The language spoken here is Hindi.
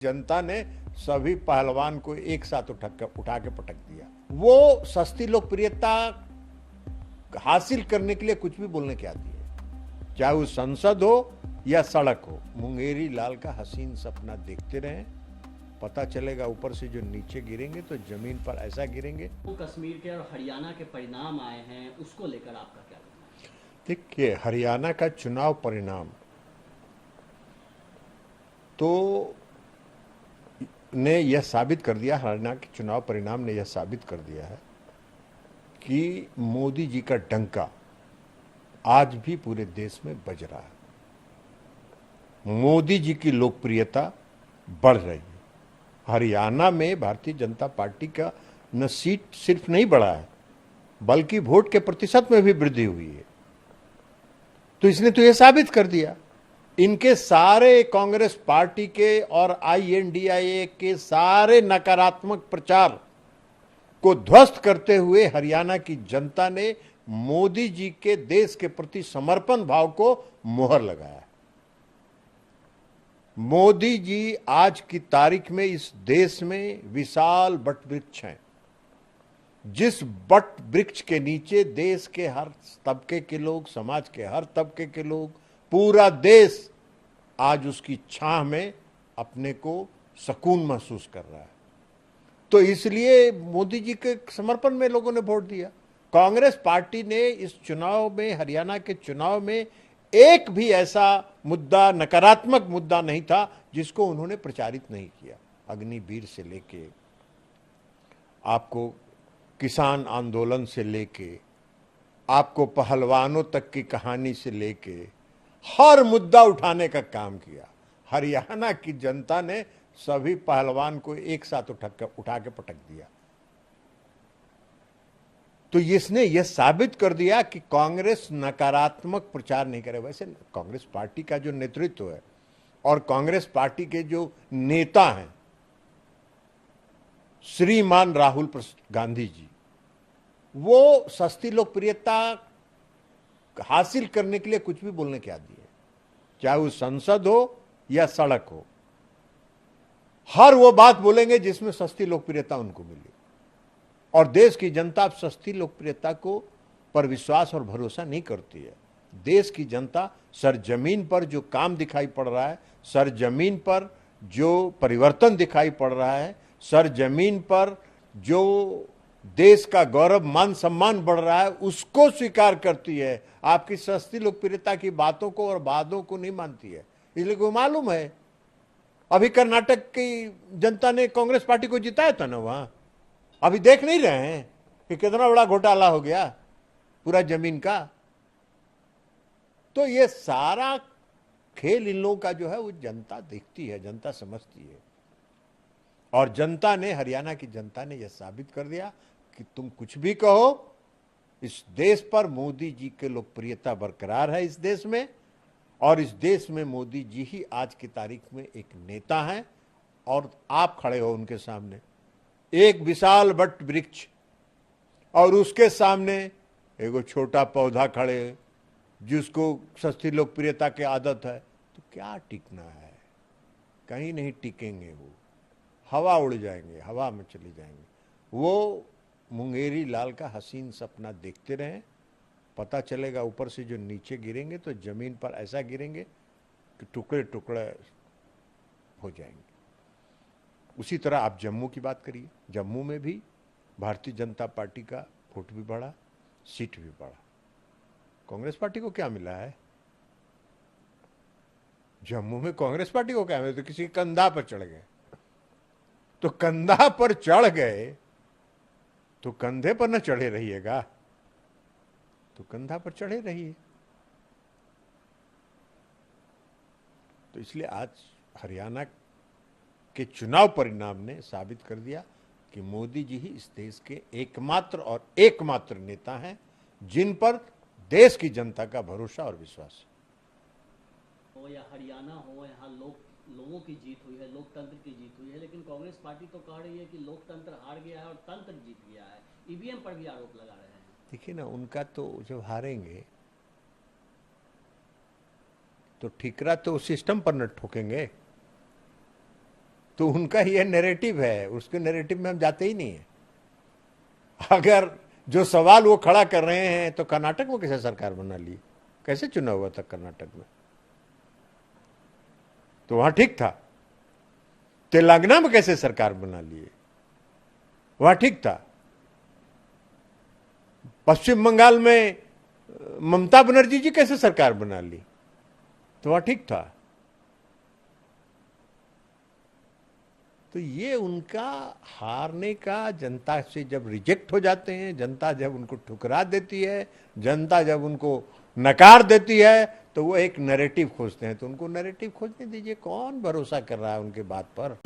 जनता ने सभी पहलवान को एक साथ उठा के पटक दिया। वो सस्ती लोकप्रियता हासिल करने के लिए कुछ भी बोलने की आती है, चाहे वो संसद हो या सड़क हो। मुंगेरी लाल का हसीन सपना देखते रहें, पता चलेगा ऊपर से जो नीचे गिरेंगे तो जमीन पर ऐसा गिरेंगे। तो कश्मीर के और हरियाणा के परिणाम आए हैं, उसको लेकर आपका क्या कहना है? देखिए, हरियाणा का चुनाव परिणाम तो ने यह साबित कर दिया, हरियाणा के चुनाव परिणाम ने यह साबित कर दिया है कि मोदी जी का डंका आज भी पूरे देश में बज रहा है। मोदी जी की लोकप्रियता बढ़ रही है। हरियाणा में भारतीय जनता पार्टी का न सीट सिर्फ नहीं बढ़ा है, बल्कि वोट के प्रतिशत में भी वृद्धि हुई है। तो इसने तो यह साबित कर दिया, इनके सारे कांग्रेस पार्टी के और INDIA के सारे नकारात्मक प्रचार को ध्वस्त करते हुए हरियाणा की जनता ने मोदी जी के देश के प्रति समर्पण भाव को मोहर लगाया। मोदी जी आज की तारीख में इस देश में विशाल वट वृक्ष हैं, जिस वट वृक्ष के नीचे देश के हर तबके के लोग, समाज के हर तबके के लोग, पूरा देश आज उसकी छाह में अपने को सुकून महसूस कर रहा है। तो इसलिए मोदी जी के समर्पण में लोगों ने वोट दिया। कांग्रेस पार्टी ने इस चुनाव में, हरियाणा के चुनाव में, एक भी ऐसा मुद्दा, नकारात्मक मुद्दा नहीं था जिसको उन्होंने प्रचारित नहीं किया। अग्निवीर से लेके आपको किसान आंदोलन से लेके आपको पहलवानों तक की कहानी से लेके हर मुद्दा उठाने का काम किया। हरियाणा की जनता ने सभी पहलवान को एक साथ उठा के पटक दिया। तो इसने यह साबित कर दिया कि कांग्रेस नकारात्मक प्रचार नहीं करे। वैसे कांग्रेस पार्टी का जो नेतृत्व है और कांग्रेस पार्टी के जो नेता हैं, श्रीमान राहुल गांधी जी, वो सस्ती लोकप्रियता हासिल करने के लिए कुछ भी बोलने की आदी है, चाहे वो संसद हो या सड़क हो। हर वो बात बोलेंगे जिसमें सस्ती लोकप्रियता उनको मिली। और देश की जनता अब सस्ती लोकप्रियता को पर विश्वास और भरोसा नहीं करती है। देश की जनता सरजमीन पर जो काम दिखाई पड़ रहा है, सरजमीन पर जो परिवर्तन दिखाई पड़ रहा है, सरजमीन पर जो देश का गौरव, मान सम्मान बढ़ रहा है, उसको स्वीकार करती है। आपकी सस्ती लोकप्रियता की बातों को और वादों को नहीं मानती है। इसलिए को मालूम है, अभी कर्नाटक की जनता ने कांग्रेस पार्टी को जिताया था ना वहां। अभी देख नहीं रहे हैं कि कितना बड़ा घोटाला हो गया पूरा जमीन का। तो ये सारा खेल इन लोगों का जो है वो जनता देखती है, जनता समझती है। और जनता ने, हरियाणा की जनता ने यह साबित कर दिया कि तुम कुछ भी कहो, इस देश पर मोदी जी की लोकप्रियता बरकरार है इस देश में। और इस देश में मोदी जी ही आज की तारीख में एक नेता हैं। और आप खड़े हो उनके सामने, एक विशाल वट वृक्ष, और उसके सामने एक छोटा पौधा खड़े जिसको सस्ती लोकप्रियता की आदत है। तो क्या टिकना है? कहीं नहीं टिकेंगे। वो हवा उड़ जाएंगे, हवा में चले जाएंगे। वो मुंगेरी लाल का हसीन सपना देखते रहें, पता चलेगा ऊपर से जो नीचे गिरेंगे तो जमीन पर ऐसा गिरेंगे कि टुकड़े टुकड़े हो जाएंगे। उसी तरह आप जम्मू की बात करिए, जम्मू में भी भारतीय जनता पार्टी का वोट भी बढ़ा, सीट भी बढ़ा। कांग्रेस पार्टी को क्या मिला है? जम्मू में कांग्रेस पार्टी को क्या मिला? तो किसी कंधा पर चढ़ गए। तो कंधा पर चढ़ गए तो कंधे पर न चढ़े रहिएगा, तो कंधा पर चढ़े रहिए। तो इसलिए आज हरियाणा के चुनाव परिणाम ने साबित कर दिया कि मोदी जी ही इस देश के एकमात्र नेता हैं जिन पर देश की जनता का भरोसा और विश्वास है। हो या हरियाणा हो, यहाँ लोगों की जीत हुई है, लोकतंत्र की जीत हुई है। लेकिन कांग्रेस पार्टी तो कह रही है कि लोकतंत्र हार गया है और तंत्र जीत गया है। EVM पर भी आरोप लगा रहे हैं। देखिए ना, उनका तो जब हारेंगे तो ठिकरा तो सिस्टम पर न ठोकेंगे, तो उनका ये नैरेटिव है, उसके नैरेटिव में हम जाते ही नहीं है। अगर जो सवाल वो खड़ा कर रहे हैं तो कर्नाटक में कैसे सरकार बना ली, कैसे चुनाव हुआ था कर्नाटक में, तो वहां ठीक था। तेलंगाना में कैसे सरकार बना लिए, वहां ठीक था। पश्चिम बंगाल में ममता बनर्जी जी कैसे सरकार बना ली, तो वहां ठीक था। तो ये उनका हारने का, जनता से जब रिजेक्ट हो जाते हैं, जनता जब उनको ठुकरा देती है, जनता जब उनको नकार देती है, तो वो एक नैरेटिव खोजते हैं। तो उनको नैरेटिव खोजने दीजिए, कौन भरोसा कर रहा है उनके बात पर।